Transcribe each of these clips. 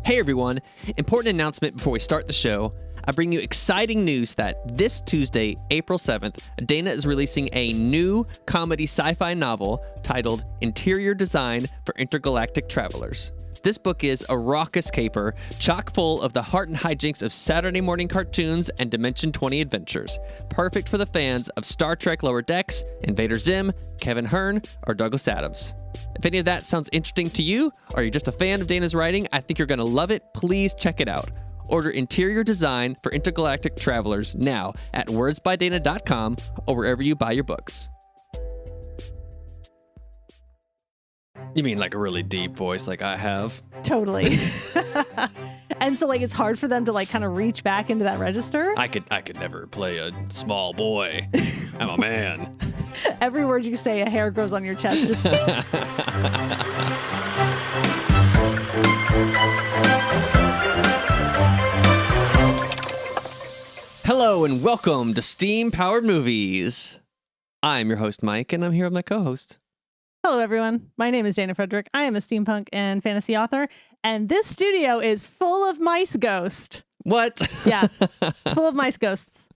Hey everyone, important announcement before we start the show. I bring you exciting news that this Tuesday, April 7th, Dana is releasing a new comedy sci-fi novel titled Interior Design for Intergalactic Travelers. This book is a raucous caper, chock full of the heart and hijinks of Saturday morning cartoons and Dimension 20 adventures. Perfect for the fans of Star Trek Lower Decks, Invader Zim, Kevin Hearn, or Douglas Adams. If any of that sounds interesting to you, or you're just a fan of Dana's writing, I think you're going to love it. Please check it out. Order Interior Design for Intergalactic Travelers now at wordsbydana.com or wherever you buy your books. You mean like a really deep voice like I have? Totally. And so like it's hard for them to like kind of reach back into that register. I could never play a small boy. I'm a man. Every word you say, a hair grows on your chest. Just Hello and welcome to Steam Powered Movies. I'm your host Mike, and I'm here with my co-host. Hello, everyone. My name is Dana Fraedrich. I am a steampunk and fantasy author, and this studio is full of mice ghosts. What? Yeah, full of mice ghosts.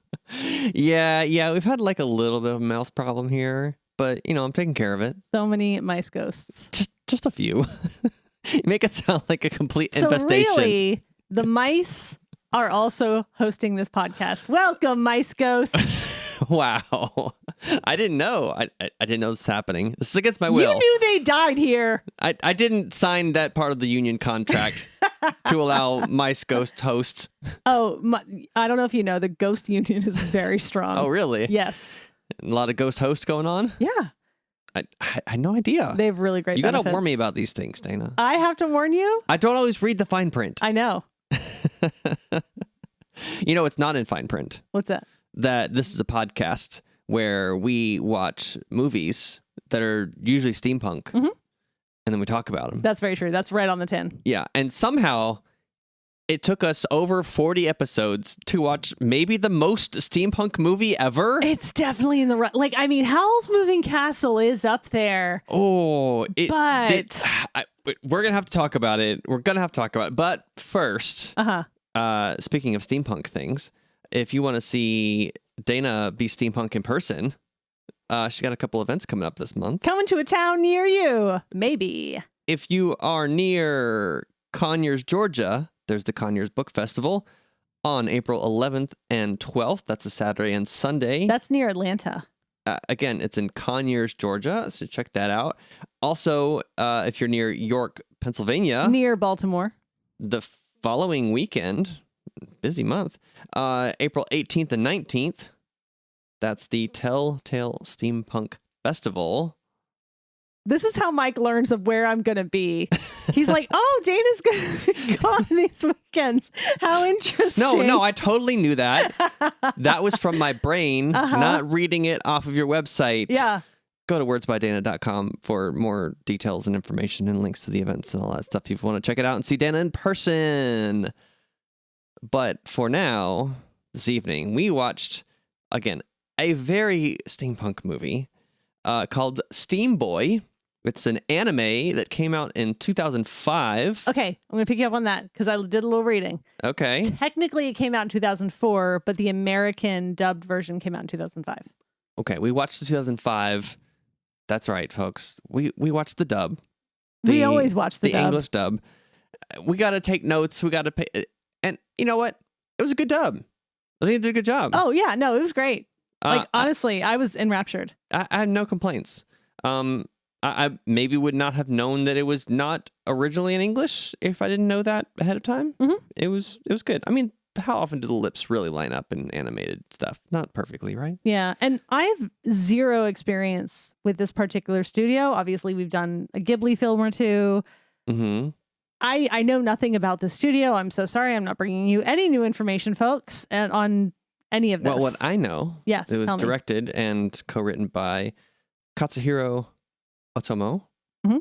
Yeah, we've had like a little bit of a mouse problem here, but I'm taking care of it. So many mice ghosts. Just a few. You make it sound like a complete So infestation. really, the mice are also hosting this podcast. Welcome, mice ghosts. Wow. I didn't know. I didn't know this was happening. This is against my will. You knew they died here. I didn't sign that part of the union contract to allow mice ghost hosts. Oh, I don't know if you know, the ghost union is very strong. Oh, really? Yes. A lot of ghost hosts going on? Yeah. I had no idea. They have really great You benefits. got to warn me about these things, Dana. I have to warn you? I don't always read the fine print. I know. It's not in fine print. What's that? That this is a podcast where we watch movies that are usually steampunk, and then we talk about them. That's very true. That's right on the tin. Yeah, and somehow it took us over 40 episodes to watch maybe the most steampunk movie ever. It's definitely in the right. Like, I mean, Howl's Moving Castle is up there. Oh, but we're gonna have to talk about it. But first, speaking of steampunk things, if you want to see Dana be steampunk in person, she's got a couple events coming up this month. Coming to a town near you, maybe. If you are near Conyers, Georgia, there's the Conyers Book Festival on April 11th and 12th. That's a Saturday and Sunday. That's near Atlanta. Again, it's in Conyers, Georgia, so check that out. Also, if you're near York, Pennsylvania. Near Baltimore. The following weekend, busy month, April 18th and 19th, that's the Telltale Steampunk Festival. This is how Mike learns of where I'm going to be. He's like, oh, Dana's going to be gone these weekends. How interesting. No, I totally knew that. That was from my brain, not reading it off of your website. Yeah. Go to wordsbydana.com for more details and information and links to the events and all that stuff if you want to check it out and see Dana in person. But for now, this evening, we watched, again, a very steampunk movie called Steamboy. It's an anime that came out in 2005. Okay, I'm going to pick you up on that because I did a little reading. Okay. Technically, it came out in 2004, but the American dubbed version came out in 2005. Okay, we watched the 2005. That's right, folks. We watched the dub. We always watch the dub. English dub. We got to take notes. We got to pay. And you know what? It was a good dub. I think it did a good job. Oh, yeah. No, it was great. Honestly, I was enraptured. I had no complaints. I maybe would not have known that it was not originally in English if I didn't know that ahead of time. Mm-hmm. It was good. I mean, how often do the lips really line up in animated stuff? Not perfectly, right? Yeah, and I have zero experience with this particular studio. Obviously, we've done a Ghibli film or two. Mm-hmm. I know nothing about the studio. I'm so sorry. I'm not bringing you any new information, folks, and on any of this. Well, what I know, yes, it was directed and co-written by Katsuhiro Otomo. Mm-hmm.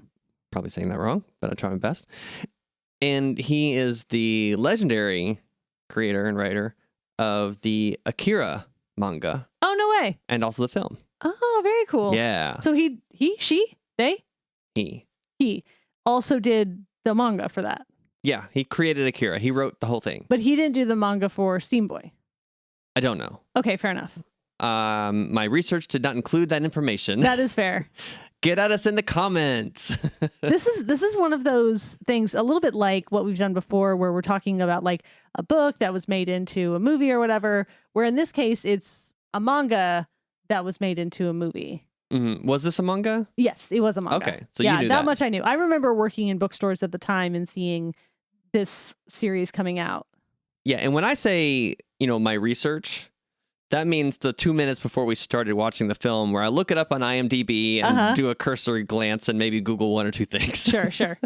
Probably saying that wrong, but I'll try my best. And he is the legendary creator and writer of the Akira manga. Oh, no way. And also the film. Oh, very cool. Yeah. So she, they? He He also did the manga for that. Yeah, he created Akira. He wrote the whole thing. But he didn't do the manga for Steamboy. I don't know. Okay, fair enough. My research did not include that information. That is fair. Get at us in the comments. This is one of those things, a little bit like what we've done before, where we're talking about like a book that was made into a movie or whatever, where in this case, it's a manga that was made into a movie. Mm-hmm. Was this a manga? Yes, it was a manga. Okay, so yeah, you knew that that much I knew. I remember working in bookstores at the time and seeing this series coming out. Yeah, and when I say, my research, that means the 2 minutes before we started watching the film where I look it up on IMDb and do a cursory glance and maybe Google one or two things. Sure.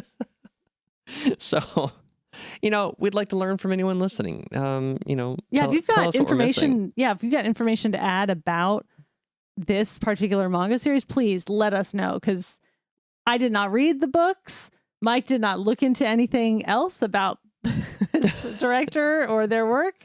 So, we'd like to learn from anyone listening. If you've got information, if you've got information to add about this particular manga series, please let us know, because I did not read the books. Mike did not look into anything else about the director or their work.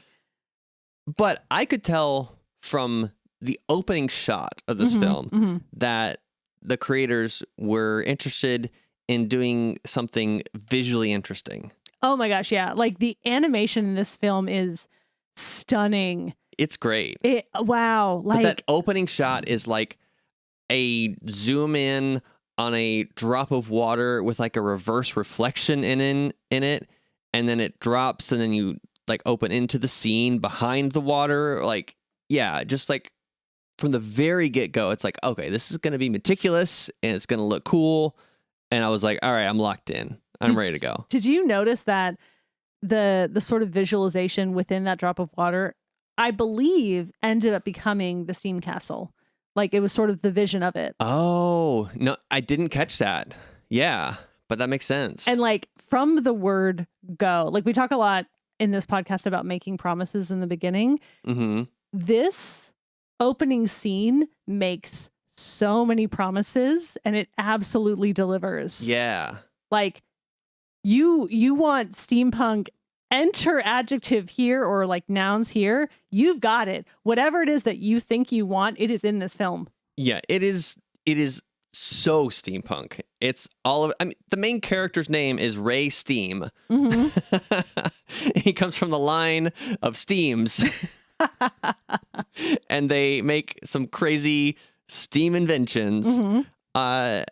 But I could tell from the opening shot of this film that the creators were interested in doing something visually interesting. Oh my gosh, yeah. Like the animation in this film is stunning. It's great. Wow. But that opening shot is like a zoom in on a drop of water with like a reverse reflection in it, and then it drops, and then you like open into the scene behind the water. Like, yeah, just like from the very get-go, it's like, okay, this is going to be meticulous and it's going to look cool. And I was like, all right, I'm locked in. I'm ready to go. Did you notice that the sort of visualization within that drop of water, I believe, ended up becoming the steam castle? Like it was sort of the vision of it. Oh, no, I didn't catch that. Yeah, but that makes sense. And like from the word go, like we talk a lot in this podcast about making promises in the beginning. Mm-hmm. This opening scene makes so many promises and it absolutely delivers. Yeah. Like you want steampunk, enter adjective here or like nouns here. You've got it. Whatever it is that you think you want, it is in this film. Yeah, it is so steampunk. It's all of it. I mean, the main character's name is Ray Steam. Mm-hmm. He comes from the line of steams. And they make some crazy steam inventions. Mm-hmm.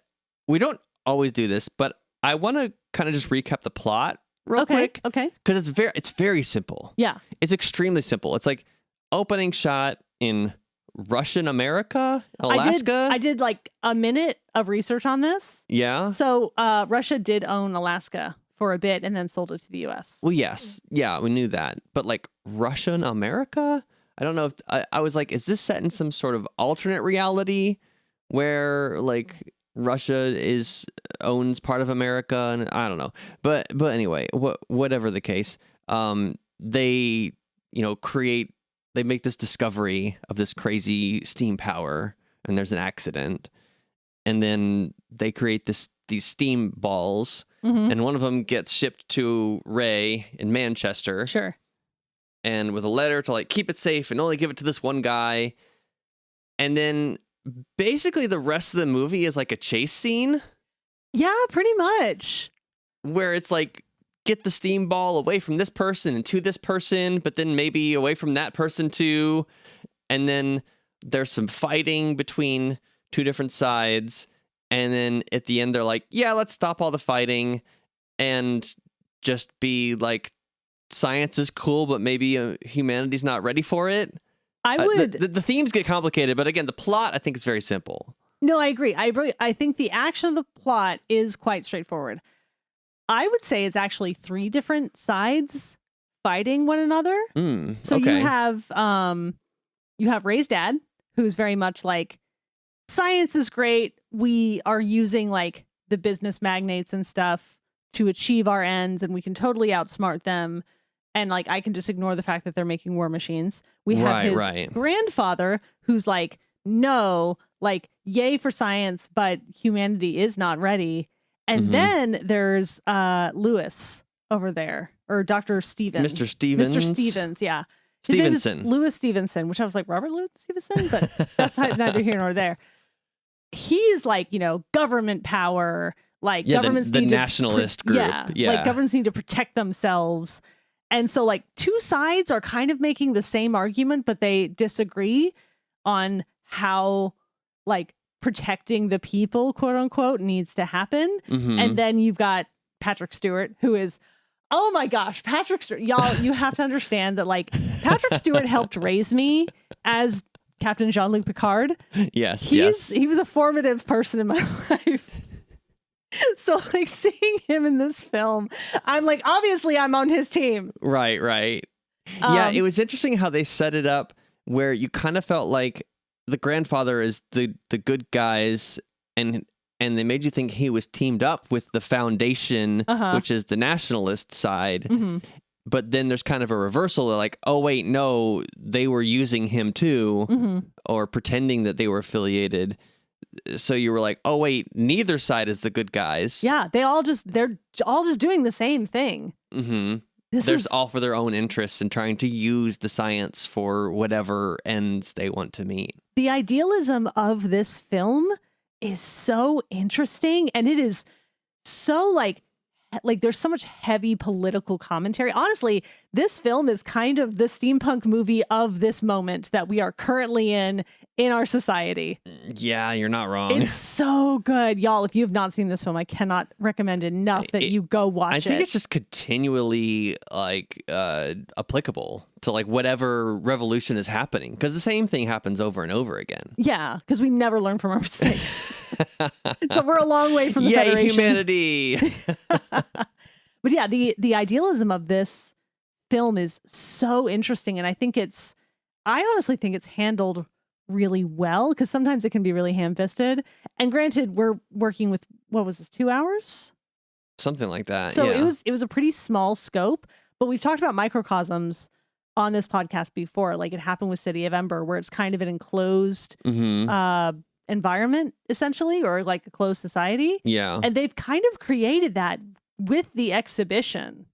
We don't always do this, but I want to kind of just recap the plot real quick. Okay. Because it's very simple. Yeah. It's extremely simple. It's like opening shot in Russian America, Alaska. I did like a minute of research on this. Yeah. So Russia did own Alaska for a bit and then sold it to the US. Well, yes. Yeah, we knew that. But like Russian America? I don't know if I was like, is this set in some sort of alternate reality where like Russia owns part of America? And I don't know. But anyway, whatever the case, they they make this discovery of this crazy steam power, and there's an accident, and then they create these steam balls, and one of them gets shipped to Ray in Manchester. Sure. And with a letter to like keep it safe and only give it to this one guy. And then basically the rest of the movie is like a chase scene. Yeah, pretty much. Where it's like, get the steam ball away from this person and to this person, but then maybe away from that person too. And then there's some fighting between two different sides. And then at the end, they're like, yeah, let's stop all the fighting and just be like, science is cool, but maybe humanity's not ready for it. The themes get complicated, but again, the plot I think is very simple. No, I agree. I think the action of the plot is quite straightforward. I would say it's actually 3 different sides fighting one another. So okay. You have Ray's dad, who's very much like, science is great. We are using like the business magnates and stuff to achieve our ends, and we can totally outsmart them. And like, I can just ignore the fact that they're making war machines. We have his grandfather who's like, no, like, yay for science, but humanity is not ready. And then there's Lewis over there, or Dr. Stevens. Mr. Stevens. Mr. Stevens, yeah. His Stevenson. Name is Lewis Stevenson, which I was like, Robert Louis Stevenson? But that's neither here nor there. He's like, government power, Like yeah, governments the need nationalist group. Yeah. Like governments need to protect themselves. And so like two sides are kind of making the same argument, but they disagree on how like protecting the people, quote unquote, needs to happen. Mm-hmm. And then you've got Patrick Stewart, who is, oh my gosh, Patrick Stewart. Y'all, you have to understand that like Patrick Stewart helped raise me as Captain Jean-Luc Picard. Yes, He was a formative person in my life. So like seeing him in this film, I'm like, obviously I'm on his team. Right. Yeah, it was interesting how they set it up where you kind of felt like the grandfather is the good guys, and they made you think he was teamed up with the Foundation, which is the nationalist side. Mm-hmm. But then there's kind of a reversal. They're like, oh, wait, no, they were using him too, or pretending that they were affiliated. So you were like, oh, wait, neither side is the good guys. Yeah, they're all just doing the same thing. Mm-hmm. They're all for their own interests and trying to use the science for whatever ends they want to meet. The idealism of this film is so interesting, and it is so like there's so much heavy political commentary. Honestly, this film is kind of the steampunk movie of this moment that we are currently in our society. Yeah, you're not wrong. It's so good. Y'all, if you have not seen this film, I cannot recommend enough that you go watch it. I think it's just continually like applicable to like whatever revolution is happening, because the same thing happens over and over again. Yeah, because we never learn from our mistakes. So we're a long way from the Federation. Humanity. But yeah, the idealism of this film is so interesting, and I honestly think it's handled really well, because sometimes it can be really ham-fisted. And granted, we're working with, what was this, 2 hours? Something like that. So yeah. it was a pretty small scope, but we've talked about microcosms on this podcast before. Like it happened with City of Ember, where it's kind of an enclosed environment, essentially, or like a closed society. Yeah. And they've kind of created that with the exhibition,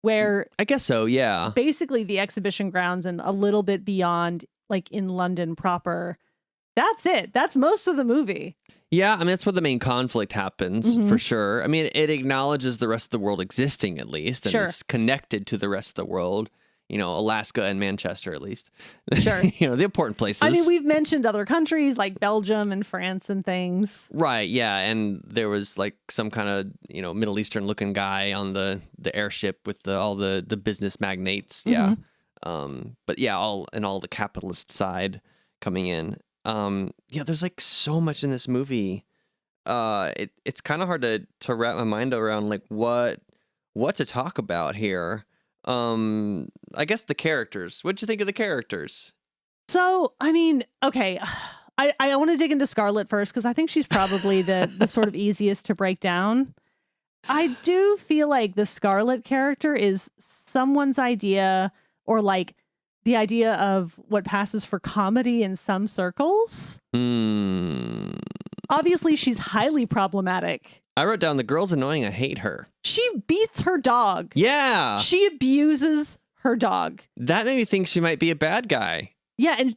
where I guess so, yeah. Basically the exhibition grounds and a little bit beyond, like in London proper. That's it. That's most of the movie. Yeah, I mean, that's where the main conflict happens, for sure. I mean, it acknowledges the rest of the world existing, at least, and it's connected to the rest of the world. You know, Alaska and Manchester, at least. Sure. You know, the important places. I mean, we've mentioned other countries like Belgium and France and things. Right, yeah. And there was like some kind of, you know, Middle Eastern looking guy on the airship with all the business magnates. Yeah. But yeah, all the capitalist side coming in. Yeah, there's like so much in this movie. It's kind of hard to wrap my mind around like what to talk about here. I guess the characters. What'd you think of the characters? So, I mean, okay, I want to dig into Scarlet first, because I think she's probably the sort of easiest to break down. I do feel like the Scarlet character is someone's idea, or like the idea of what passes for comedy in some circles. Obviously, she's highly problematic. I wrote down, the girl's annoying. I hate her. She beats her dog. Yeah. She abuses her dog. That made me think she might be a bad guy. Yeah, and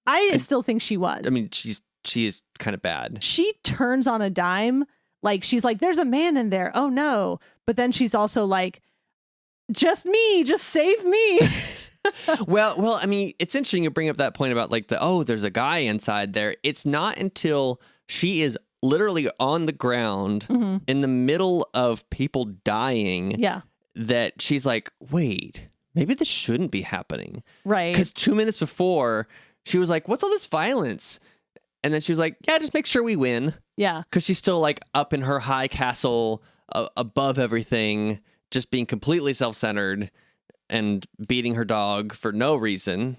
I still think she was. I mean, she is kind of bad. She turns on a dime. Like, she's like, there's a man in there. Oh, no. But then she's also like, just me. Just save me. Well, I mean, it's interesting you bring up that point about like there's a guy inside there. It's not until she is literally on the ground in the middle of people dying that she's like, wait, maybe this shouldn't be happening. Right. Because 2 minutes before, she was like, what's all this violence? And then she was like, yeah, just make sure we win. Yeah. Because she's still like up in her high castle above everything, just being completely self-centered and beating her dog for no reason.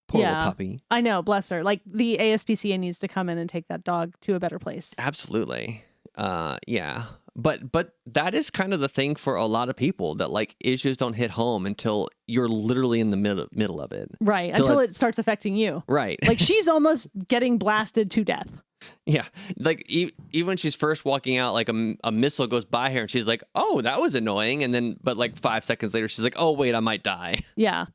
Poor little puppy. I know, bless her. Like, the ASPCA needs to come in and take that dog to a better place. Absolutely. Yeah. But that is kind of the thing for a lot of people, that like issues don't hit home until you're literally in the middle of it. Right. Until it starts affecting you. Right. Like, she's almost getting blasted to death. Yeah. Like, even when she's first walking out, like a missile goes by her and she's like, oh, that was annoying. And then, but like 5 seconds later, she's like, oh, wait, I might die. Yeah.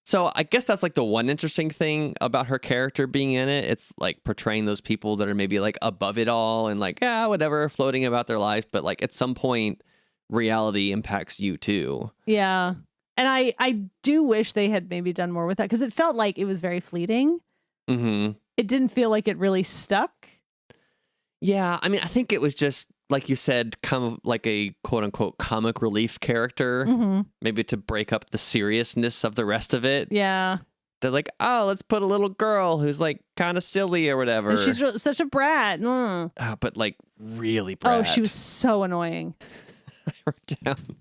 So I guess that's like the one interesting thing about her character being in it. It's like portraying those people that are maybe like above it all and like, yeah, whatever, floating about their life. But like at some point, reality impacts you too. Yeah. And I do wish they had maybe done more with that because it felt like it was very fleeting. Mm-hmm. It didn't feel like it really stuck. Yeah. I mean, I think it was just, like you said, kind of like a quote unquote comic relief character, maybe to break up the seriousness of the rest of it. Yeah. They're like, oh, let's put a little girl who's like kind of silly or whatever. And she's such a brat. But like really brat. Oh, she was so annoying. I wrote down,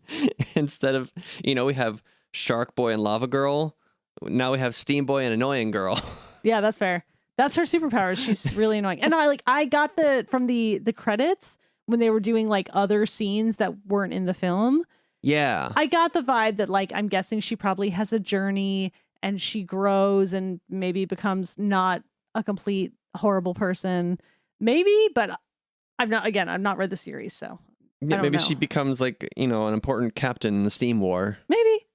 instead of, we have Shark Boy and Lava Girl, now we have Steamboy and Annoying Girl. Yeah, that's fair. That's her superpower. She's really annoying. And I got from the credits when they were doing like other scenes that weren't in the film. Yeah. I got the vibe that like, I'm guessing she probably has a journey and she grows and maybe becomes not a complete horrible person. Maybe, but I've not read the series, so yeah, maybe she becomes like, an important captain in the Steam War. Maybe.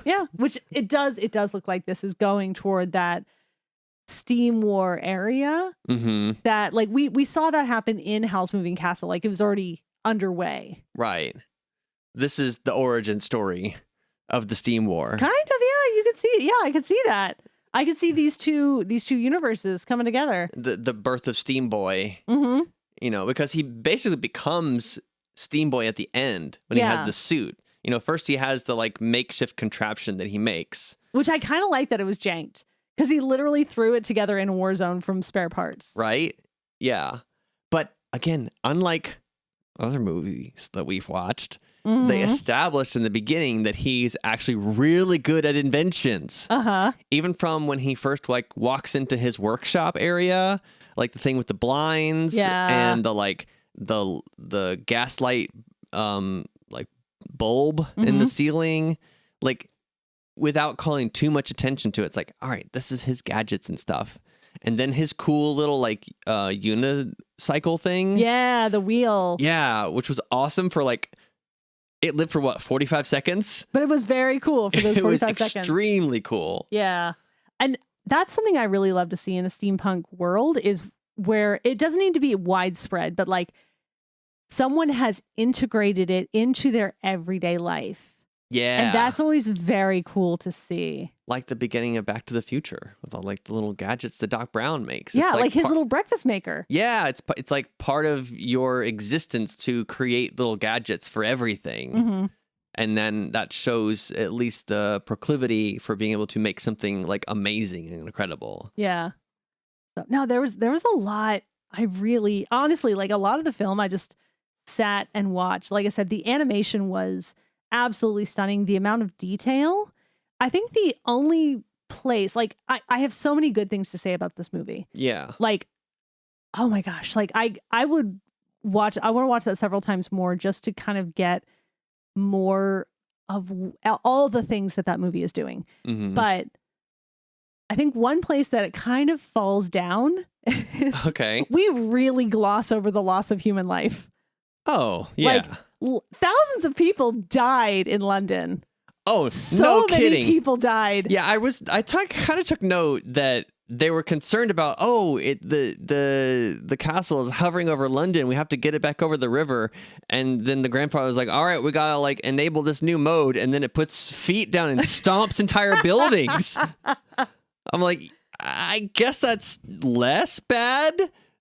Yeah, which it does look like this is going toward that Steam War area. That like we saw that happen in Howl's Moving Castle. Like it was already underway. Right. This is the origin story of the Steam War. Kind of, yeah. You can see it. Yeah, I could see that. I could see these two universes coming together. The birth of Steamboy. Because he basically becomes Steamboy at the end when he has the suit. First he has the like makeshift contraption that he makes. Which I kind of like that it was janked. Because he literally threw it together in Warzone from spare parts. Right? Yeah. But again, unlike other movies that we've watched, they established in the beginning that he's actually really good at inventions. Even from when he first like walks into his workshop area, like the thing with the blinds and the gaslight like bulb in the ceiling. Like, without calling too much attention to it, it's like, all right, this is his gadgets and stuff. And then his cool little like unicycle thing. Yeah, the wheel. Yeah, which was awesome for like, it lived for what, 45 seconds? But it was very cool for those 45 seconds. It was extremely cool. Yeah. And that's something I really love to see in a steampunk world is where it doesn't need to be widespread, but like someone has integrated it into their everyday life. Yeah. And that's always very cool to see. Like the beginning of Back to the Future with all like the little gadgets that Doc Brown makes. Yeah, like his little breakfast maker. Yeah, it's like part of your existence to create little gadgets for everything. And then that shows at least the proclivity for being able to make something like amazing and incredible. Yeah. So, no, there was a lot. I really, honestly, like a lot of the film, I just sat and watched. Like I said, the animation was absolutely stunning. The amount of detail. I think the only place, like I have so many good things to say about this movie. Yeah. Like, oh my gosh. Like I want to watch that several times more just to kind of get more of all the things that movie is doing. But I think one place that it kind of falls down is we really gloss over the loss of human life. Oh, yeah. Like thousands of people died in London. Oh, so no many kidding. people died. Yeah, I kind of took note that they were concerned about, the castle is hovering over London. We have to get it back over the river. And then the grandfather was like, all right, we got to like enable this new mode. And then it puts feet down and stomps entire buildings. I'm like, I guess that's less bad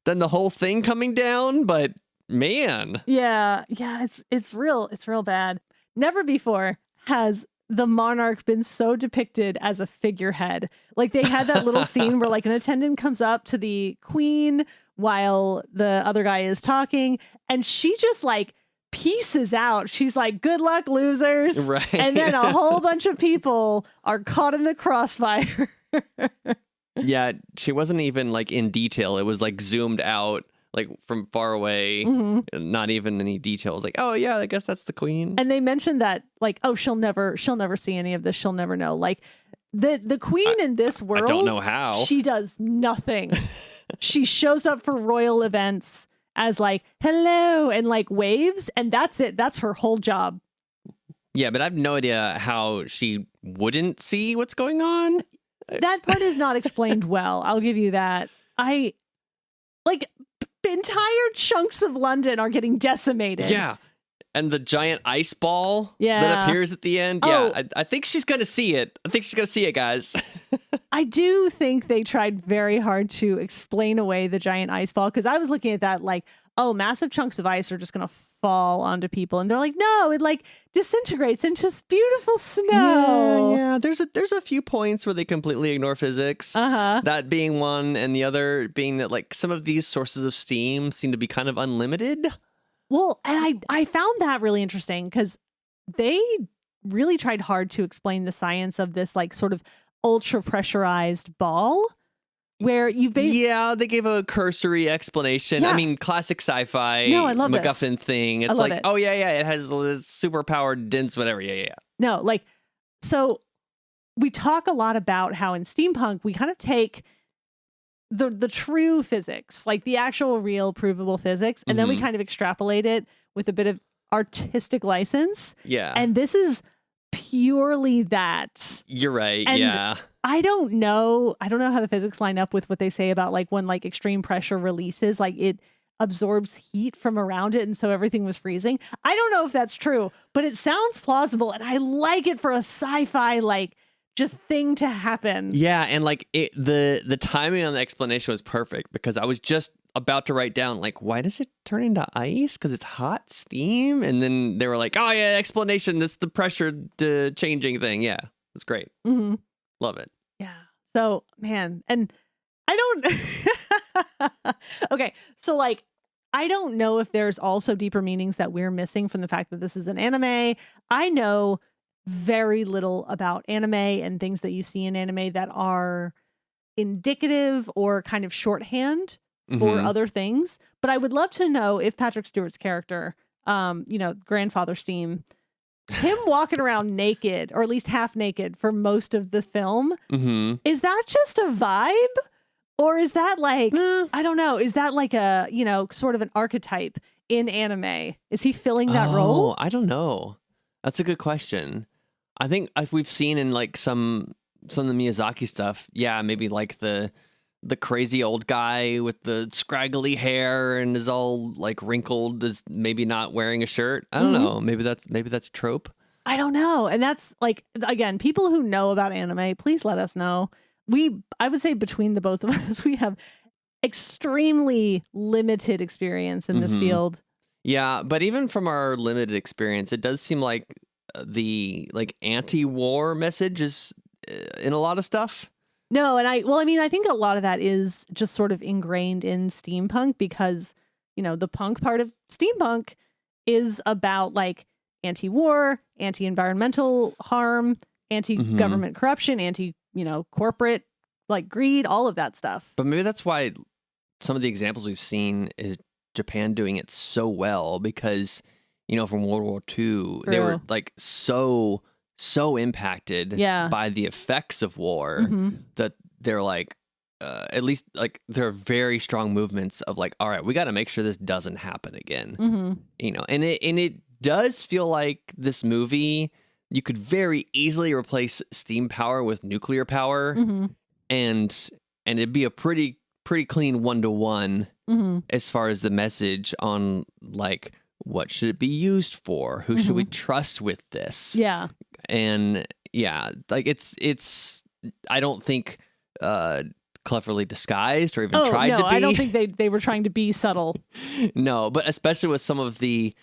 than the whole thing coming down, but man. Yeah, it's real bad. Never before has the monarch been so depicted as a figurehead. Like they had that little scene where like an attendant comes up to the queen while the other guy is talking and she just like pieces out. She's like, good luck, losers. Right. And then a whole bunch of people are caught in the crossfire. Yeah, she wasn't even like in detail. It was like zoomed out, like from far away, not even any details. Like, oh yeah, I guess that's the queen. And they mentioned that, like, oh, she'll never see any of this. She'll never know. Like, the queen in this world, I don't know how. She does nothing. She shows up for royal events as like hello and like waves, and that's it. That's her whole job. Yeah, but I have no idea how she wouldn't see what's going on. That part is not explained well. I'll give you that. Entire chunks of London are getting decimated. Yeah. And the giant ice ball Yeah. that appears at the end. Oh. Yeah, I think she's going to see it. I think she's going to see it, guys. I do think they tried very hard to explain away the giant ice ball, because I was looking at that like, oh, massive chunks of ice are just going to fall onto people. And they're like, no, it like disintegrates into beautiful snow. Yeah. There's a few points where they completely ignore physics. Uh-huh. That being one, and the other being that like some of these sources of steam seem to be kind of unlimited. Well, and I found that really interesting, because they really tried hard to explain the science of this like sort of ultra pressurized ball where you've Yeah, they gave a cursory explanation. Yeah. I mean, classic sci-fi No, I love MacGuffin this. thing. I It's love like, it. oh yeah, it has this super powered dense whatever. Yeah. No, like, so we talk a lot about how in steampunk we kind of take the true physics, like the actual real provable physics, and then we kind of extrapolate it with a bit of artistic license. Yeah. And this is purely that. You're right. And yeah. I don't know how the physics line up with what they say about like when like extreme pressure releases, like it absorbs heat from around it, and so everything was freezing. I don't know if that's true, but it sounds plausible, and I like it for a sci-fi like just thing to happen. Yeah, and like the timing on the explanation was perfect, because I was just about to write down like, why does it turn into ice? Because it's hot steam, and then they were like, oh yeah, explanation. That's the pressure changing thing. Yeah, it's great. Mm-hmm. Love it. Yeah. So man, and I don't. Okay, so like, I don't know if there's also deeper meanings that we're missing from the fact that this is an anime. I know very little about anime and things that you see in anime that are indicative or kind of shorthand for other things. But I would love to know if Patrick Stewart's character, Grandfather Steam, him walking around naked, or at least half naked for most of the film, is that just a vibe? Or is that like, I don't know, is that like a, sort of an archetype in anime? Is he filling that role? I don't know. That's a good question. I think we've seen in like some of the Miyazaki stuff, yeah, maybe like the crazy old guy with the scraggly hair and is all like wrinkled, is maybe not wearing a shirt. I don't know. Maybe that's a trope. I don't know. And that's like, again, people who know about anime, please let us know. I would say between the both of us, we have extremely limited experience in this field. Yeah, but even from our limited experience, it does seem like the like anti-war message is in a lot of stuff. No, and I think a lot of that is just sort of ingrained in steampunk, because, the punk part of steampunk is about like anti-war, anti-environmental harm, anti-government corruption, corporate like greed, all of that stuff. But maybe that's why some of the examples we've seen is Japan doing it so well, because from World War II, they were like so impacted by the effects of war that they're like, at least like there are very strong movements of like, all right, we got to make sure this doesn't happen again. And it does feel like this movie, you could very easily replace steam power with nuclear power, and it'd be a pretty clean 1-to-1 as far as the message on like, what should it be used for? Who should we trust with this? Yeah. And yeah, like it's I don't think cleverly disguised or even tried to be. I don't think they were trying to be subtle. No, but especially with some of the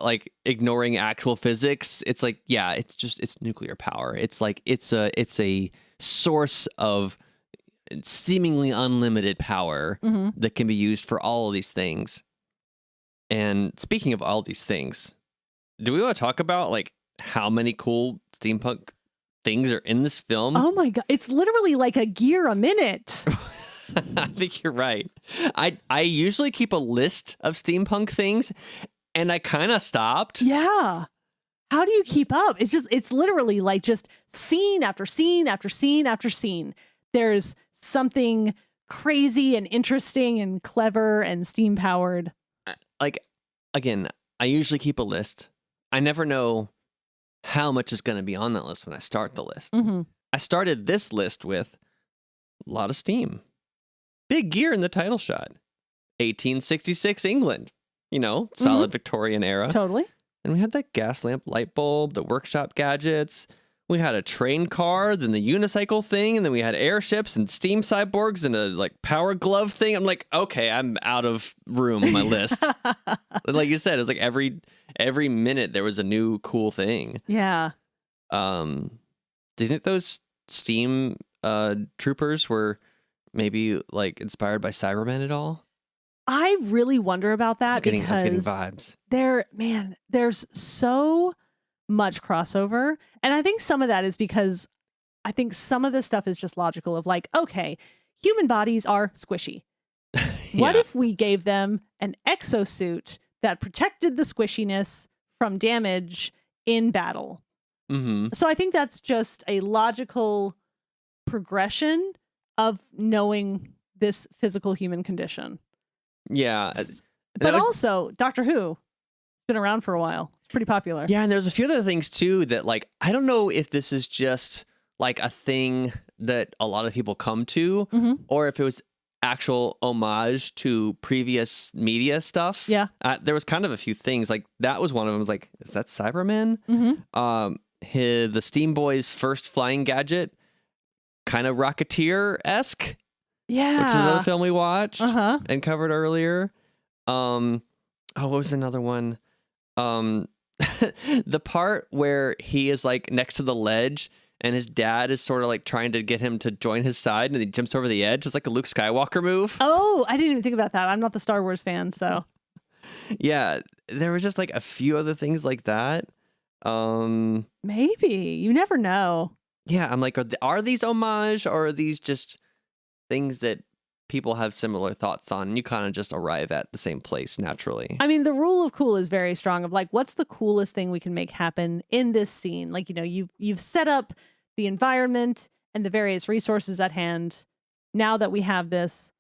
like ignoring actual physics, it's like, yeah, it's nuclear power. It's like it's a source of seemingly unlimited power that can be used for all of these things. And speaking of all these things, do we want to talk about like how many cool steampunk things are in this film? Oh my God. It's literally like a gear a minute. I think you're right. I usually keep a list of steampunk things, and I kind of stopped. Yeah. How do you keep up? It's literally like just scene after scene after scene after scene. There's something crazy and interesting and clever and steam powered. Like, again, I usually keep a list. I never know how much is going to be on that list when I start the list. Mm-hmm. I started this list with a lot of steam. Big gear in the title shot. 1866 England. Solid Victorian era. Totally. And we had that gas lamp light bulb, the workshop gadgets. We had a train car, then the unicycle thing, and then we had airships and steam cyborgs and a power glove thing. I'm like, okay, I'm out of room on my list. Like you said, it's like every minute there was a new cool thing. Yeah. Do you think those steam troopers were maybe inspired by Cybermen at all? I really wonder about that I was getting because vibes. There's so much crossover. And I think some of that is because I think some of this stuff is just logical of okay, human bodies are squishy. What if we gave them an exosuit that protected the squishiness from damage in battle? Mm-hmm. So I think that's just a logical progression of knowing this physical human condition. Yeah. But also, Doctor Who has been around for a while. It's pretty popular. Yeah, and there's a few other things too that I don't know if this is just a thing that a lot of people come to, or if it was actual homage to previous media stuff. Yeah. There was kind of a few things. That was one of them. I was like, is that Cybermen? Mm-hmm. The Steamboy's first flying gadget, kind of Rocketeer-esque. Yeah. Which is another film we watched and covered earlier. What was another one? The part where he is next to the ledge and his dad is sort of trying to get him to join his side and he jumps over the edge. It's like a Luke Skywalker move. Oh, I didn't even think about that. I'm not the Star Wars fan, so. Yeah, there was just a few other things like that. Maybe. You never know. Yeah, I'm like, are these homage or are these just things that people have similar thoughts on and you kind of just arrive at the same place naturally? I mean, the rule of cool is very strong of what's the coolest thing we can make happen in this scene? You've set up the environment and the various resources at hand. Now that we have this,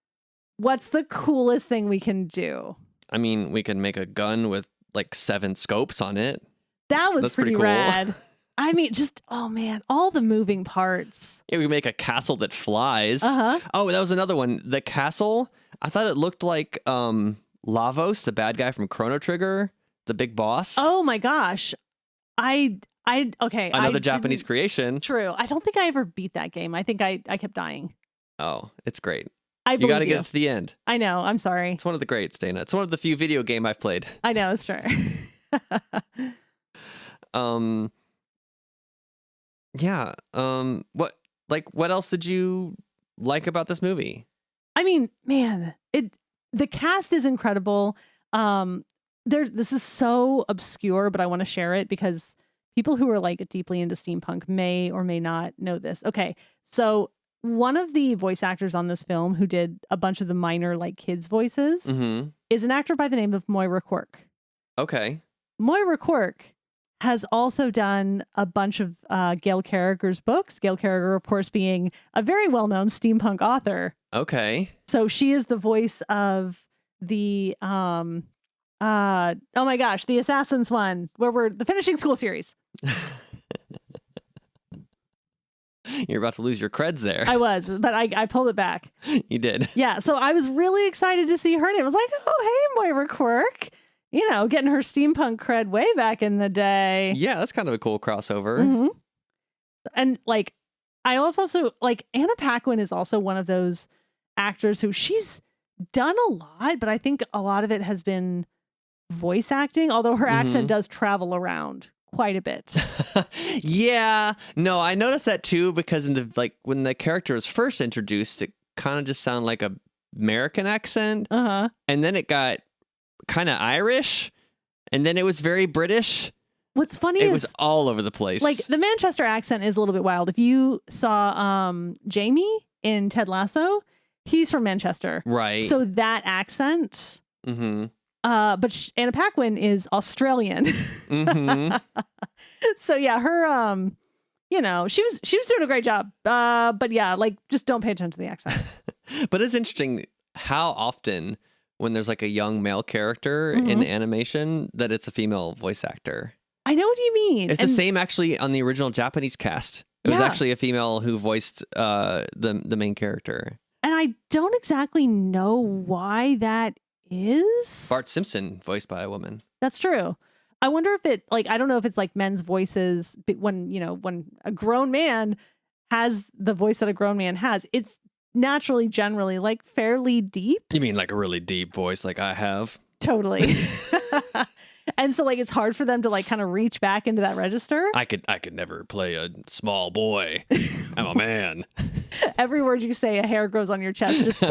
what's the coolest thing we can do? I mean, we can make a gun with 7 scopes on it. That's pretty cool. Rad. I mean, oh man, all the moving parts. Yeah, we make a castle that flies. Uh-huh. Oh, that was another one. The castle, I thought it looked like Lavos, the bad guy from Chrono Trigger, the big boss. Oh my gosh. Okay. Another Japanese creation. True. I don't think I ever beat that game. I think I kept dying. Oh, it's great. You got to get to the end. I know. I'm sorry. It's one of the greats, Dana. It's one of the few video game I've played. I know. It's true. Yeah. What else did you like about this movie? I mean, man, the cast is incredible. This is so obscure, but I want to share it because people who are deeply into steampunk may or may not know this. Okay. So one of the voice actors on this film who did a bunch of the minor kids voices is an actor by the name of Moira Quirk. Okay. Moira Quirk has also done a bunch of Gail Carriger's books. Gail Carriger, of course, being a very well-known steampunk author. Okay. So she is the voice of the oh my gosh, the Assassins one, where we're the Finishing School series. You're about to lose your creds there. I was, but I pulled it back. You did. Yeah, so I was really excited to see her name. I was like, oh, hey, Moira Quirk. Getting her steampunk cred way back in the day. Yeah, that's kind of a cool crossover. Mm-hmm. And I also Anna Paquin is also one of those actors who she's done a lot, but I think a lot of it has been voice acting, although her accent does travel around quite a bit. Yeah. No, I noticed that too, because in the when the character was first introduced, it kind of just sounded like a American accent. Uh-huh. And then it got kind of Irish, and then it was very British. What's funny is it was all over the place. The Manchester accent is a little bit wild. If you saw Jamie in Ted Lasso, he's from Manchester, right? So that accent. But Anna Paquin is Australian. So yeah, her she was doing a great job. But yeah, just don't pay attention to the accent. But it's interesting how often when there's a young male character in animation that it's a female voice actor. I know what you mean. It's the same actually on the original Japanese cast. It was actually a female who voiced the main character. And I don't exactly know why that is. Bart Simpson voiced by a woman. That's true. I wonder if it I don't know if it's like men's voices when a grown man has the voice that a grown man has, it's naturally generally like fairly deep. You mean like a really deep voice like I have? Totally. And so like it's hard for them to like kind of reach back into that register. I could never play a small boy. I'm a man. Every word you say, a hair grows on your chest. Just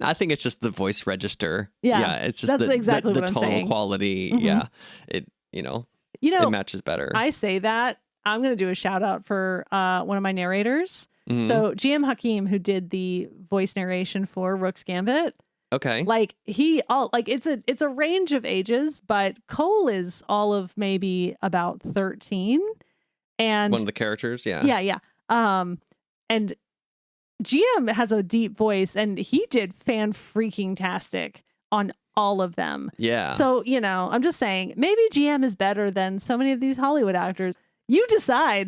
I think it's just the voice register. Yeah, it's just that's exactly the what I'm tonal saying. quality. Mm-hmm. Yeah, it matches better. I say that I'm going to do a shout out for one of my narrators. Mm-hmm. So GM Hakim, who did the voice narration for Rook's Gambit. Okay. Like it's a range of ages, but Cole is all of maybe about 13. And one of the characters, yeah. Yeah. And GM has a deep voice and he did fan-freaking-tastic on all of them. Yeah. So, I'm just saying, maybe GM is better than so many of these Hollywood actors. You decide.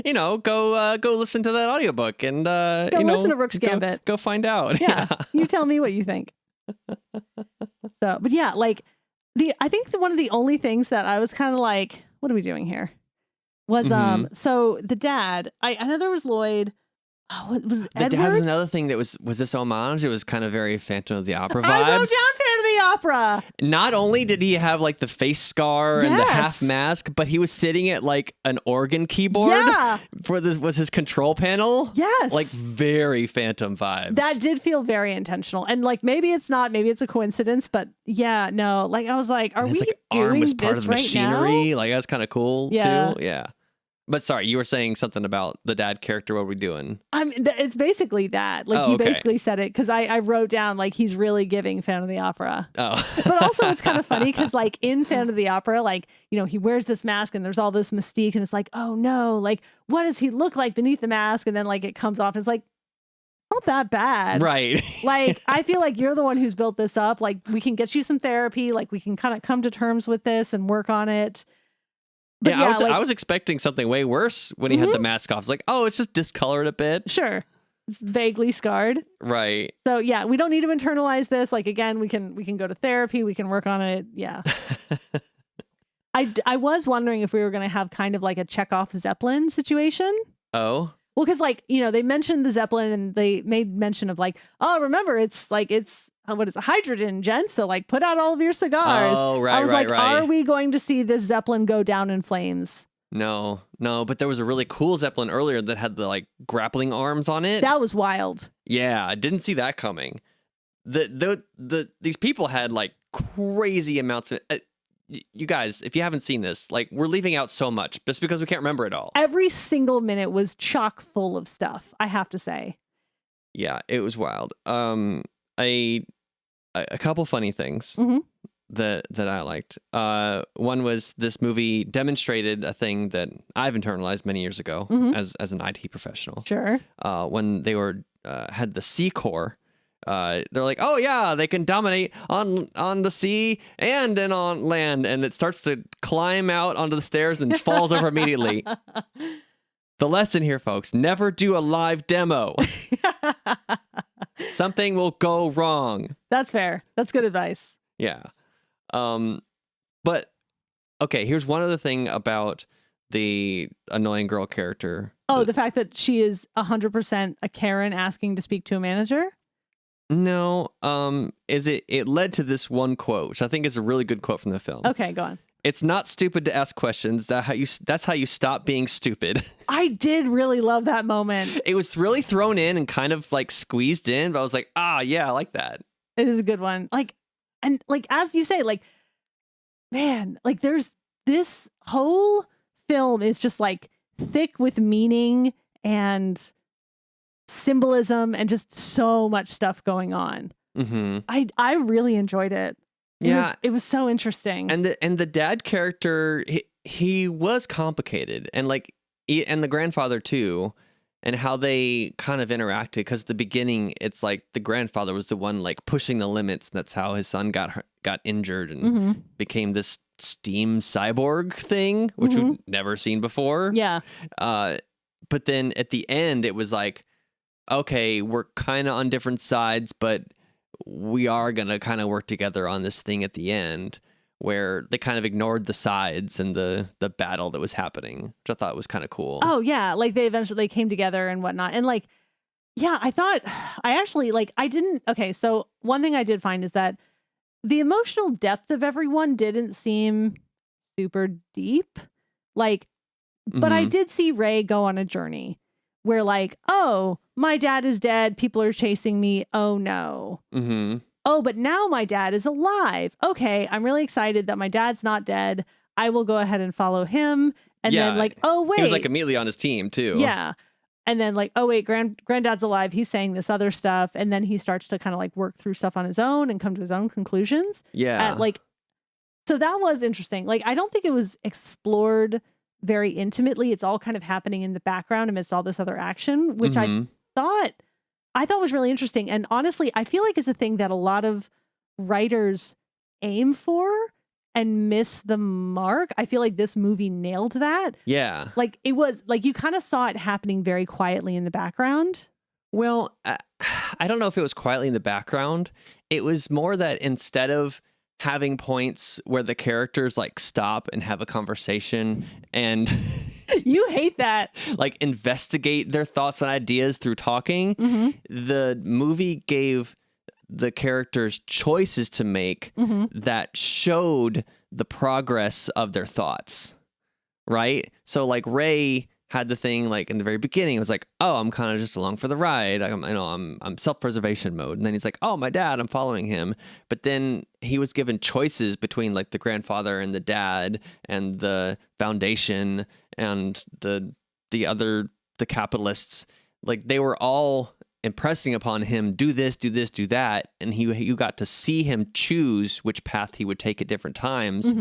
Go listen to that audiobook and listen to Rook's Gambit. Go find out. Yeah. You tell me what you think. So, but yeah, like I think one of the only things that I was kind of like, what are we doing here? Was so the dad, I know there was Lloyd. Oh, it was the Edward? dad was another thing that was this homage. It was kind of very Phantom of the Opera vibes. I wrote down Phantom of the Opera. Not only did he have like the face scar and the half mask, but he was sitting at like an organ keyboard. Yeah. For this was his control panel. Yes. Like very Phantom vibes. That did feel very intentional. And like maybe it's not, maybe it's a coincidence, but yeah, no. Like I was like, are we like doing arm was this part of the right machinery? now? Like that's kind of cool too. Yeah. But sorry, you were saying something about the dad character. What are we doing? It's basically that. Like you basically said it because I wrote down like he's really giving Phantom of the Opera. Oh. But also it's kind of funny because like in Phantom of the Opera, like, he wears this mask and there's all this mystique and it's like, oh no, like what does he look like beneath the mask? And then like it comes off and it's like, not that bad. Right. Like, I feel like you're the one who's built this up. Like we can get you some therapy. Like we can kind of come to terms with this and work on it. But I was expecting something way worse when he had the mask off. It's like, oh, it's just discolored a bit. Sure. It's vaguely scarred. Right. So yeah, we don't need to internalize this. Like again, we can go to therapy, we can work on it. Yeah. I was wondering if we were going to have kind of like a Chekhov Zeppelin situation. Oh. Well, because like, they mentioned the Zeppelin and they made mention of like, oh, remember, it's what is it, hydrogen, gents? So like put out all of your cigars. Oh, right, I was right. Are we going to see this Zeppelin go down in flames? No, but there was a really cool Zeppelin earlier that had the like grappling arms on it. That was wild. Yeah, I didn't see that coming. These people had like crazy amounts of you guys, if you haven't seen this, like we're leaving out so much just because we can't remember it all. Every single minute was chock full of stuff, I have to say. Yeah, it was wild. A couple funny things that I liked. One was this movie demonstrated a thing that I've internalized many years ago as an IT professional. Sure. When they were had the Sea Corps, they're like, oh yeah, they can dominate on the sea and then on land, and it starts to climb out onto the stairs and falls over immediately. The lesson here, folks: never do a live demo. Something will go wrong. That's fair. That's good advice. Yeah. But okay, here's one other thing about the annoying girl character. Oh, the fact that she is 100% a Karen asking to speak to a manager? No. It led to this one quote, which I think is a really good quote from the film. Okay, go on. It's not stupid to ask questions. That's how you stop being stupid. I did really love that moment. It was really thrown in and kind of like squeezed in, but I was like, yeah, I like that. It is a good one. Like, and like, as you say, like, man, like there's this whole film is just like thick with meaning and symbolism and just so much stuff going on. Mm-hmm. I really enjoyed it. It was so interesting. And the dad character, he was complicated, and like and the grandfather too. and how they kind of interacted. Because the beginning, it's like the grandfather was the one like pushing the limits. That's how his son got injured and became this steam cyborg thing, which we've never seen before. Yeah. But then at the end, it was like, okay, we're kind of on different sides, but we are going to kind of work together on this thing at the end, where they kind of ignored the sides and the battle that was happening, which I thought was kind of cool. Oh, yeah. Like they eventually came together and whatnot. And like, yeah, okay, so one thing I did find is that the emotional depth of everyone didn't seem super deep. Like, but I did see Ray go on a journey where like, oh, my dad is dead. People are chasing me. Oh, no. Oh, but now my dad is alive. Okay, I'm really excited that my dad's not dead. I will go ahead and follow him. And then like, oh, wait. He was like immediately on his team, too. Yeah. And then like, oh, wait, granddad's alive. He's saying this other stuff. And then he starts to kind of like work through stuff on his own and come to his own conclusions. Yeah. So that was interesting. Like, I don't think it was explored very intimately. It's all kind of happening in the background amidst all this other action, which I thought was really interesting. And honestly, I feel like it's a thing that a lot of writers aim for and miss the mark. I feel like this movie nailed that. Yeah. Like it was like you kind of saw it happening very quietly in the background. Well, I don't know if it was quietly in the background. It was more that instead of having points where the characters like stop and have a conversation and you hate that, like investigate their thoughts and ideas through talking, the movie gave the characters choices to make that showed the progress of their thoughts, right? So like Ray had the thing like in the very beginning, it was like, oh, I'm kind of just along for the ride. I'm self-preservation mode. And then he's like, oh, my dad, I'm following him. But then he was given choices between like the grandfather and the dad and the foundation and the capitalists. Like they were all impressing upon him, do this, do this, do that. And you got to see him choose which path he would take at different times.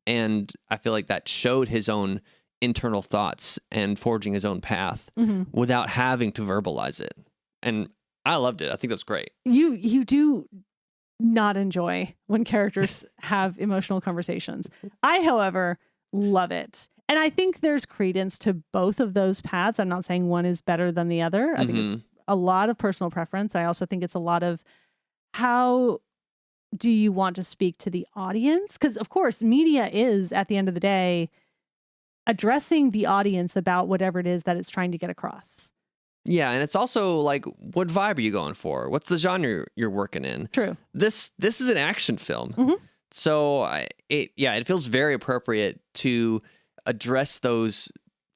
And I feel like that showed his own internal thoughts and forging his own path without having to verbalize it. And I loved it. I think that's great. You do not enjoy when characters have emotional conversations. I, however, love it. And I think there's credence to both of those paths. I'm not saying one is better than the other. I think it's a lot of personal preference. I also think it's a lot of how do you want to speak to the audience? Because, of course, media is, at the end of the day, addressing the audience about whatever it is that it's trying to get across. Yeah, and it's also like, what vibe are you going for? What's the genre you're working in? True. This is an action film. So it feels very appropriate to address those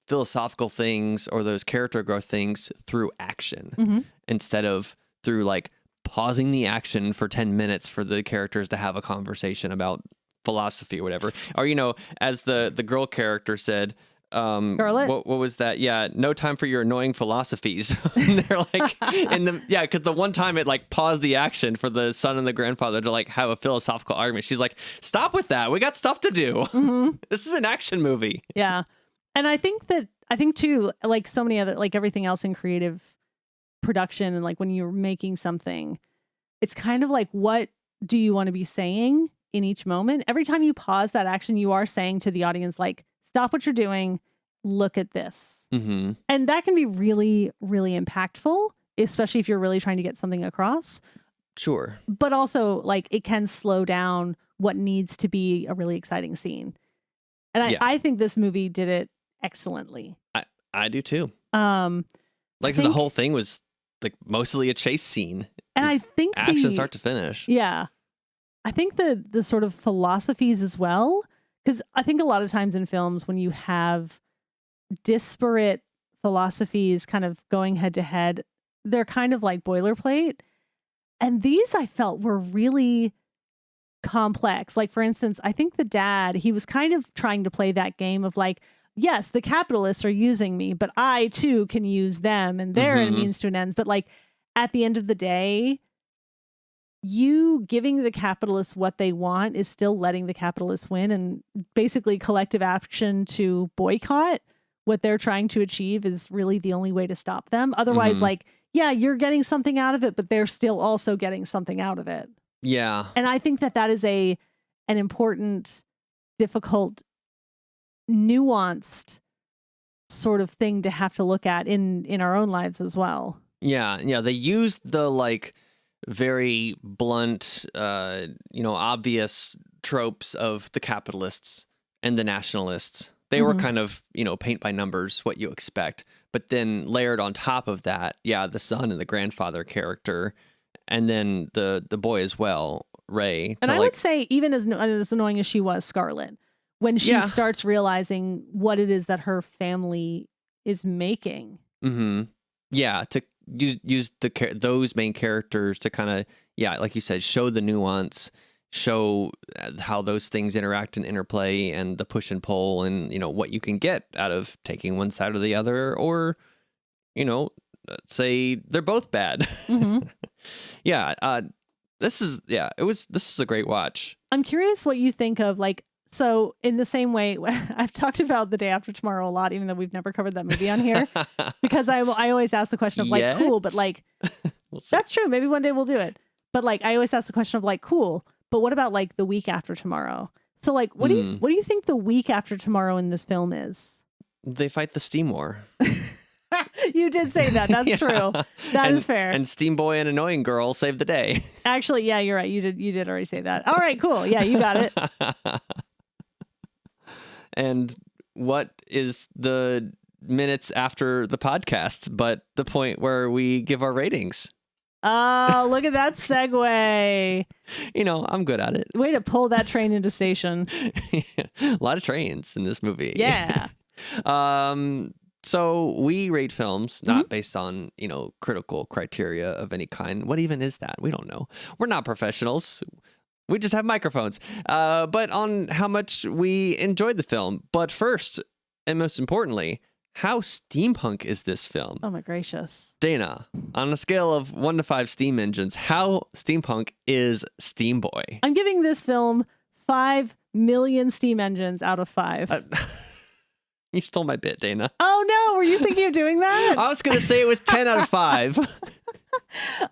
philosophical things or those character growth things through action instead of through like pausing the action for 10 minutes for the characters to have a conversation about philosophy or whatever. Or, as the girl character said, Charlotte? What was that? Yeah, no time for your annoying philosophies. And they're like, because the one time it like paused the action for the son and the grandfather to like have a philosophical argument. She's like, stop with that. We got stuff to do. This is an action movie. Yeah. And I think too, like so many other, like everything else in creative production and like when you're making something, it's kind of like, what do you want to be saying in each moment? Every time you pause that action, you are saying to the audience, like, stop what you're doing, look at this. And that can be really, really impactful, especially if you're really trying to get something across. Sure. But also, like, it can slow down what needs to be a really exciting scene. And I think this movie did it excellently. I do too. So the whole thing was like mostly a chase scene. And I think action start to finish. Yeah. I think the sort of philosophies as well, because I think a lot of times in films when you have disparate philosophies kind of going head to head, they're kind of like boilerplate. And these I felt were really complex. Like, for instance, I think the dad, he was kind of trying to play that game of like, yes, the capitalists are using me, but I too can use them and they're a means to an end. But like at the end of the day, you giving the capitalists what they want is still letting the capitalists win, and basically collective action to boycott what they're trying to achieve is really the only way to stop them. Otherwise, like, yeah, you're getting something out of it, but they're still also getting something out of it. Yeah. And I think that is an important, difficult, nuanced sort of thing to have to look at in our own lives as well. Yeah. They use the like very blunt, obvious tropes of the capitalists and the nationalists. They were kind of, paint by numbers, what you expect. But then layered on top of that, the son and the grandfather character, and then the boy as well, Ray. And I would say, even as annoying as she was, Scarlett, when she starts realizing what it is that her family is making. Mm-hmm. Yeah, to use those main characters to kind of, like you said, show the nuance, show how those things interact and interplay, and the push and pull, and what you can get out of taking one side or the other, or say they're both bad. Mm-hmm. This was a great watch. I'm curious what you think of, like, so in the same way, I've talked about The Day After Tomorrow a lot, even though we've never covered that movie on here, because I always ask the question of like, cool, but like, that's true. Maybe one day we'll do it. But like, I always ask the question of like, cool, but what about like The Week After Tomorrow? So like, what do you think The Week After Tomorrow in this film is? They fight the Steam War. You did say that. That's true. That is fair. And Steamboy and Annoying Girl save the day. Actually, yeah, you're right. You did already say that. All right, cool. Yeah, you got it. And what is the minutes after the podcast but the point where we give our ratings? Oh, look at that segue. I'm good at it. Way to pull that train into station. A lot of trains in this movie. Yeah. So we rate films not based on, critical criteria of any kind. What even is that? We don't know. We're not professionals. We just have microphones. But on how much we enjoyed the film. But first, and most importantly, how steampunk is this film? Oh my gracious. Dana, on a scale of 1 to 5 steam engines, how steampunk is Steamboy? I'm giving this film 5 million steam engines out of 5. You stole my bit, Dana. Oh no, were you thinking of doing that? I was going to say it was 10 out of 5.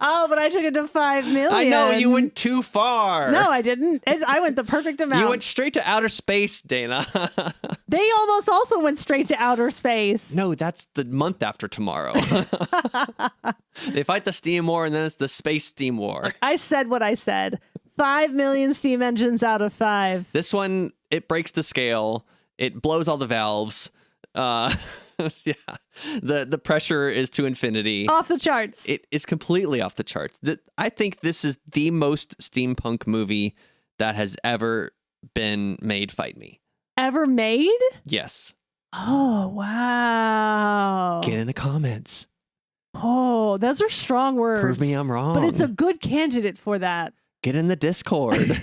Oh, but I took it to 5 million. I know, you went too far. No, I didn't. I went the perfect amount. You went straight to outer space, Dana. They almost also went straight to outer space. No, that's the month after tomorrow. They fight the Steam War, and then it's the Space Steam War. I said what I said. 5 million steam engines out of 5. This one, it breaks the scale. It blows all the valves. The pressure is to infinity. Off the charts. It is completely off the charts. I think this is the most steampunk movie that has ever been made. Fight me. Ever made? Yes. Oh, wow. Get in the comments. Oh, those are strong words. Prove me I'm wrong. But it's a good candidate for that. Get in the Discord.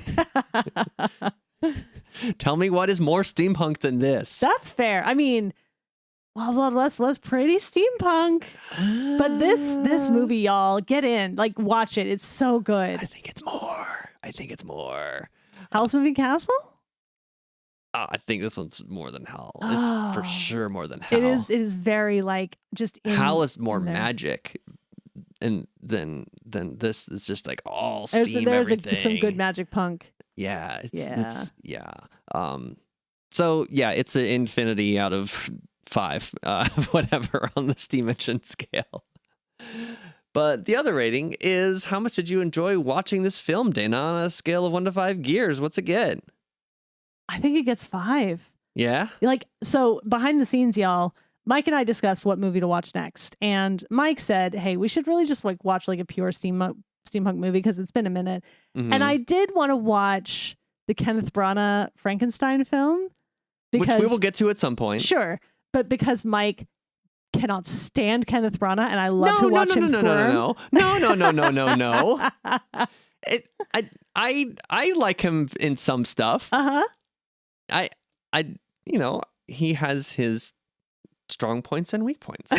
Tell me what is more steampunk than this. That's fair. I mean, Wild Wild West was pretty steampunk. But this movie, y'all, get in. Like, watch it. It's so good. I think it's more. House Moving Castle? I think this one's more than Hell. It's for sure more than Hell. It is very like just in Hell is more magic. And then this is just like all steam. There's everything. Some good magic punk. Yeah, it's So yeah, it's an infinity out of 5, whatever on the steam engine scale. But the other rating is, how much did you enjoy watching this film, Dana? On a scale of 1 to 5 gears, what's it get? I think it gets 5. Yeah. Like, so behind the scenes, y'all, Mike and I discussed what movie to watch next, and Mike said, "Hey, we should really just like watch like a pure steampunk movie because it's been a minute." Mm-hmm. And I did want to watch the Kenneth Branagh Frankenstein film, which we will get to at some point. Sure, but because Mike cannot stand Kenneth Branagh, and I love to watch him squirm. No. I like him in some stuff. I he has his strong points and weak points.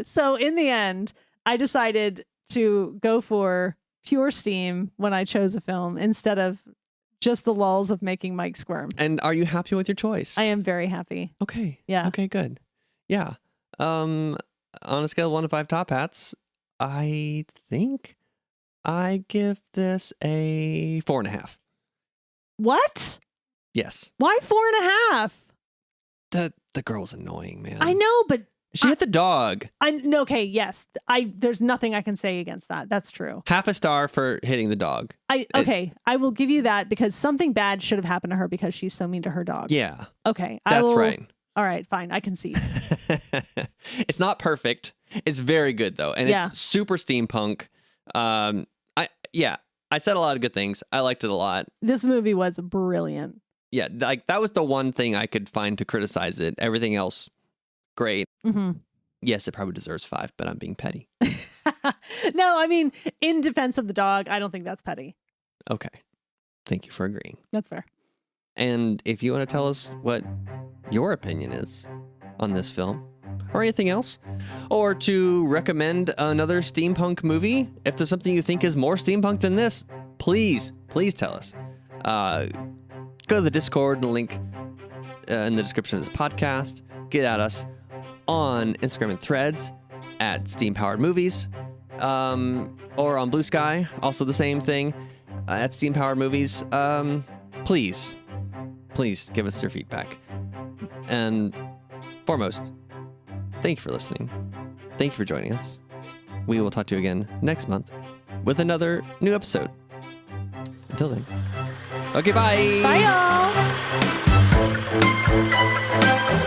So in the end, I decided to go for pure steam when I chose a film instead of just the lulls of making Mike squirm. And are you happy with your choice? I am very happy. Okay. Yeah. Okay, good. Yeah. On a scale of 1 to 5 top hats, I think I give this a 4.5. What? Yes. Why 4.5? The girl's annoying, man. I know, but she hit the dog. Okay, yes. There's nothing I can say against that. That's true. Half a star for hitting the dog. I will give you that because something bad should have happened to her because she's so mean to her dog. Yeah. Okay. That's right. All right, fine. I can see. It's not perfect. It's very good though, and it's super steampunk. I said a lot of good things. I liked it a lot. This movie was brilliant. Yeah, like that was the one thing I could find to criticize it. Everything else, great. Mm-hmm. Yes, it probably deserves 5, but I'm being petty. No, I mean, in defense of the dog, I don't think that's petty. Okay. Thank you for agreeing. That's fair. And if you want to tell us what your opinion is on this film or anything else, or to recommend another steampunk movie, if there's something you think is more steampunk than this, please tell us. Go to the Discord, the link in the description of this podcast. Get at us on Instagram and Threads at Steam Powered Movies, or on Bluesky, also the same thing at Steam Powered Movies. Please give us your feedback. And foremost, thank you for listening. Thank you for joining us. We will talk to you again next month with another new episode. Until then. Okay, bye. Bye, y'all.